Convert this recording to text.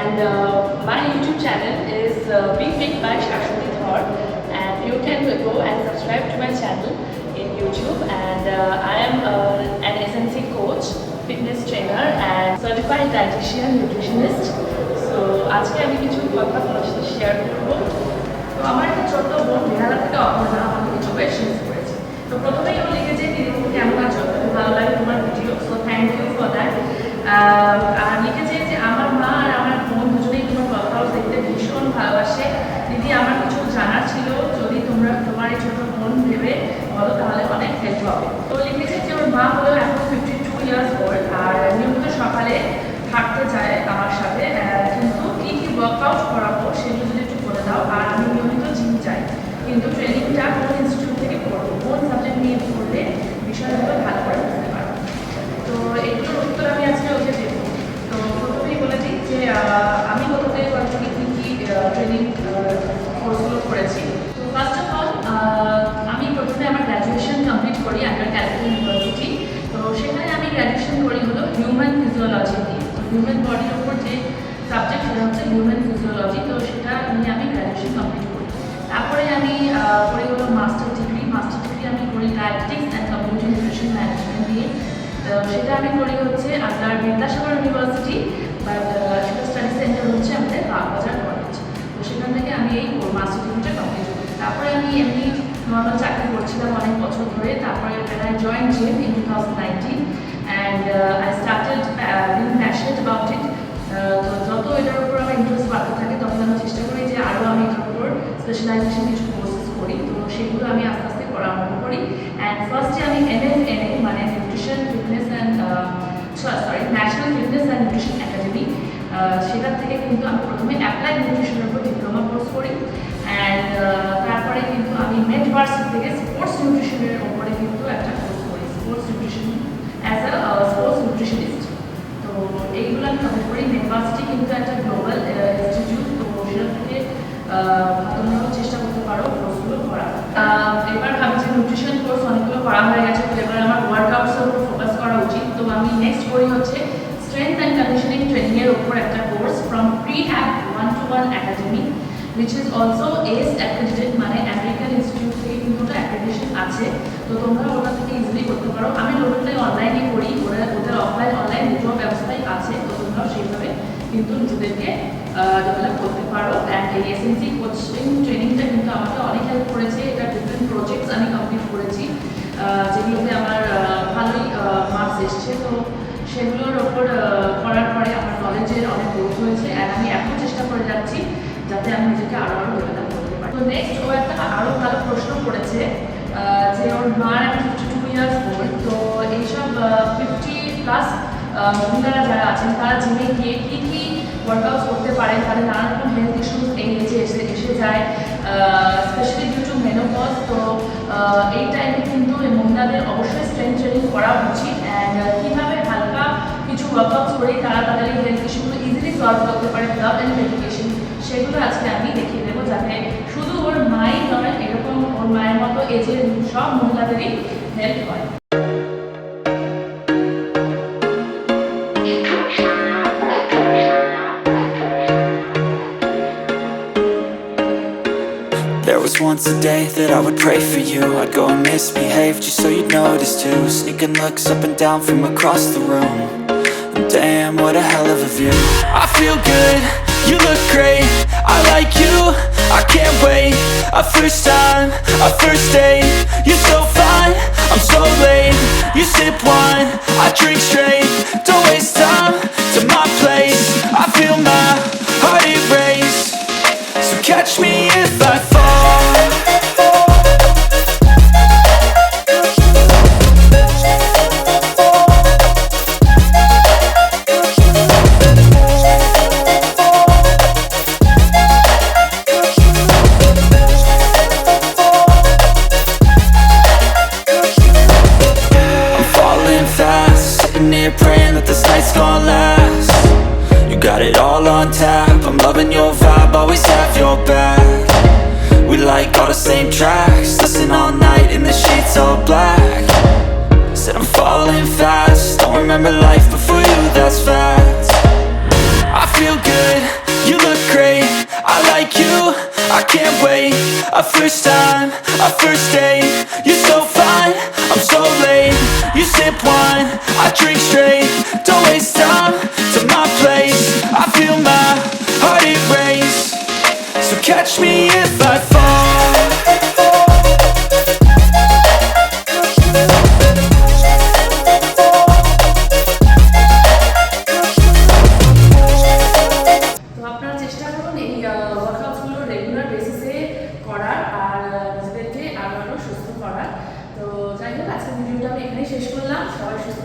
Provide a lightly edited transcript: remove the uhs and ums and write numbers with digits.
and my YouTube channel is Be Fit by Shashwati Thor, and you can go and subscribe to my channel in YouTube. And I am an SNC coach, fitness trainer, and certified dietitian nutritionist. So আজকে আমি কিছু কথা আপনার সাথে share করব। তো আমার একটা ছোট্ট বোন বিহারা থেকে অপর্ণা আমাকে কিছু কোয়েশ্চেন্স করেছে। তো প্রথমেই ও লিখেছে দিদিমণি কেমন আছো, খুব ভালো লাগে তোমার video, so thank you for that. আর লিখেছে যে আমার মা আর আমার বোন দুজনেই তোমার ব্লগ দেখতে ভীষণ ভালোবাসে। দিদি আমার কিছু জানার ছিল, যদি তোমরা তোমার এই ছোটো বোন ভেবে বলো তাহলে অনেক হেল্প হবে। তো লিখেছে যে ওর মা হলো এখন 52 ইয়ার্স ওল্ড, আর নিয়মিত সকালে হাঁটতে যায় আমার সাথে, কিন্তু কী কী ওয়ার্কআউট করাবো সেগুলো যদি একটু বলে দাও। আর আমি নিয়মিত জিম যাই, কিন্তু ট্রেনিংটা কোন ইনস্টিটিউট থেকে করবো, কোন সাবজেক্ট নিয়ে পড়লে বিষয়গুলো ভালো করে বুঝতে পারবো। তো এগুলোর উত্তর আমি আজকে ওকে দেবো। তো প্রথমেই বলে দিই যে আমি কোথা থেকে কী কী ট্রেনিং কোর্সগুলো করেছি। তো ফার্স্ট অফ অল আমি প্রথমে আমার গ্র্যাজুয়েশন কমপ্লিট করি আন্ডার ক্যালিফোর্নিয়া ইউনিভার্সিটি। তো সেখানে আমি গ্র্যাজুয়েশন করি হলো হিউম্যান ফিজিওলজি নিয়ে। তো হিউম্যান বডির ওপর যে সাবজেক্ট সেটা হচ্ছে হিউম্যান ফিজিওলজি, তো সেটা নিয়ে আমি গ্র্যাজুয়েশন কমপ্লিট করি। তারপরে আমি করি হলো মাস্টার ডিগ্রি আমি করি dietetics and community nutrition management নিয়ে। তো সেটা আমি করি হচ্ছে আন্ডার বিদ্যাসাগর ইউনিভার্সিটি, বাট সেটা স্টাডি সেন্টার হচ্ছে আমাদের বাগবাজার কলেজ। তো সেখান থেকে আমি এই মাস্টার ডিগ্রিটা কমপ্লিট করি। তারপরে আমি এমনি নর্মাল চাকরি করছিলাম অনেক বছর ধরে। তারপরে I join gym in 2019 and I started being passionate about it. তো যত এটার উপর আমার ইন্টারেস্ট বাড়তে থাকে তখন আমি চেষ্টা করি যে আরও আমি এটার উপর স্পেশালাইজেশন কিছু কোর্সেস করি। তো সেগুলো আমি আস্তে আস্তে করা আরম্ভ করি। অ্যান্ড ফার্স্টে আমি NFNA মানে nutrition fitness and national fitness and nutrition academy, সেটার থেকে কিন্তু আমি প্রথমে অ্যাপ্লাইড নিউট্রিশনের উপর ডিপ্লোমা কোর্স করি। অ্যান্ড তারপরে কিন্তু আমি মেডভার্সিটি থেকে স্পোর্টস নিউট্রিশনের উপরে কিন্তু একটা কোর্স করি, sports nutrition as a sports nutritionist. তো এইগুলো আমি কমপ্লিট করি। মেডভার্সিটি কিন্তু একটা গ্লোবাল ইনস্টিটিউট, তো সেটা থেকে তোমরাও চেষ্টা করতে পারো কোর্সগুলো করা। এবার ভাবছি নিউট্রিশন কোর্স অনেকগুলো করা হয়ে গেছে, তো এবার আমার ওয়ার্কআউটসের উপর ফোকাস করা উচিত। তো আমি নেক্সট করি হচ্ছে স্ট্রেংথ অ্যান্ড কন্ডিশনিং ট্রেনিংয়ের উপর একটা course from prehab 1-to-1 academy, which is also ACE accredited, মানে আমেরিকান ইনস্টিটিউট থেকে কিন্তু ওটা অ্যাক্রেডিটেশন আছে। তো তোমরা ওটা থেকে ইজিলি করতে পারো। আমি টোটালটাই অনলাইনে করি, ওদের অফলাইন অনলাইন দুটো ব্যবস্থাই আছে। তো তোমরাও সেইভাবে কিন্তু নিজেদেরকে ডেভেলপ করতে পারো। অ্যান্ড এই এসএনসি কোচিং ট্রেনিংটা কিন্তু আমাকে অনেক হেল্প করেছে। এটা ডিফারেন্ট প্রজেক্টস আমি কমপ্লিট করেছি, যেগুলোতে আমার ভালোই মার্কস এসছে। তো সেগুলোর ওপর করার পরে আমার নলেজের অনেক গ্রোথ হয়েছে। অ্যান্ড আমি এখন চেষ্টা করে যাচ্ছি যাতে আমি নিজেকে আরও ডেভেলপ করতে পারি। তো নেক্সট ও একটা আরও ভালো প্রশ্ন করেছে যে ওর মার এখন 52 ইয়ার্স ওল্ড। তো এইসব 50+ মহিলারা যারা আছেন তারা জিমে গিয়ে কী কী ওয়ার্কআউটস করতে পারেন, তাদের নানা রকম হেলথ ইস্যুস এই এজে এসে যায়, স্পেশালি ডিউ টু মেনোপজ। তো এই টাইমে কিন্তু এই মহিলাদের অবশ্যই স্ট্রেংথ ট্রেনিং করা উচিত। অ্যান্ড কীভাবে হালকা কিছু ওয়ার্কআউটস করেই তারা তাদের এই হেলথ ইস্যুগুলো ইজিলি সলভ করতে পারে উইদাউট এনি মেডিকেশন, সেগুলো আজকে আমি দেখিয়ে দেবো, যাতে শুধু ওর মাই নয়, এরকম ওর মায়ের মতো এজের সব মহিলাদেরই হেল্প হয়। There was once a day that I would pray for you. I'd go and misbehave just so you'd notice too. Sneaking looks up and down from across the room. And damn, what a hell of a view. I feel good, you look great, I like you, I can't wait. A first time, a first date, you're so fine, I'm so late. You sip wine, I drink straight. Don't waste time to my place. I feel my heart erase. So catch me if I fall. I'm falling fast, sitting here praying that this night's gonna last. You got it all on tap, I'm loving your vibe, always have your back. We like all the same tracks, listen all night in the sheets all black. Said I'm falling fast, don't remember life before you, that's fact. I feel good, this time to my place. I feel my heart erase. So catch me if I fall. তো আপনারা চেষ্টা করুন এই ওয়ার্কআউটগুলো regular বেসিসে করার আর নিজেদেরকে আরও সুস্থ করার। তো যাই হোক, আজকের ভিডিওটা আমি এখানেই শেষ করলাম। সবাই সুস্থ